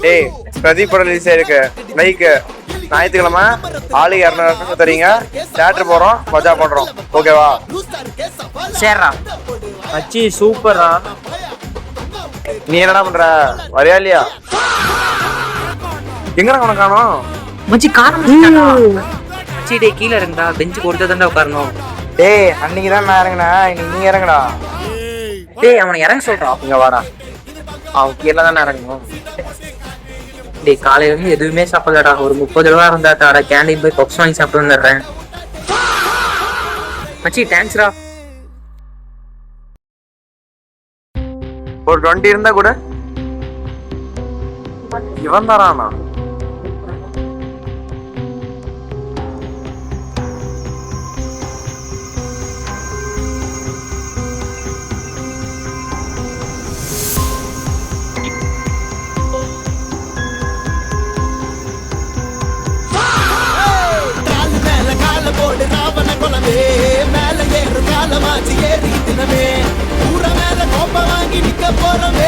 டேய் பிரதீப் படம் ரிலீஸ் ஆயிருக்கு லைக்கு ஞாயிற்றுக்கிழமை ஆளு 200 தரீங்க தியேட்டர் போறோம் மஜா பண்றோம் ஓகேவா? சரிடா மச்சி சூப்பரா. நீ என்னடா பண்ற வரையா இல்லையா? எங்கடா உனக்கு காணோம்? மச்சி காரணம் மச்சி டே கீழே இருந்தா பெஞ்சு கொடுத்து தாண்டா உட்காரணும். டேய் அன்னைக்கு தான் நான் இறங்கினேன் இன்னைக்கு நீ இறங்குடா. டேய் அவனை இறங்க சொல்றான். இங்க வாடா அவன் கீழே தானே இறங்கணும். டேய் காலையில இருந்து எதுவுமே சாப்பிடலடா. ஒரு 30 ரூபா இருந்தா கேண்டீன் போய் பப்ஸ் வாங்கி சாப்பிட்டு வந்துடுறேன். மச்சி தேங்க்ஸ்டா. ஒரு 20 இருந்தா கூட இவன் தானா? மேல ஏறு காலமாச்சு ஏறி தினமே ஊர மேல கோப்ப வாங்கி நிக்க போறவே.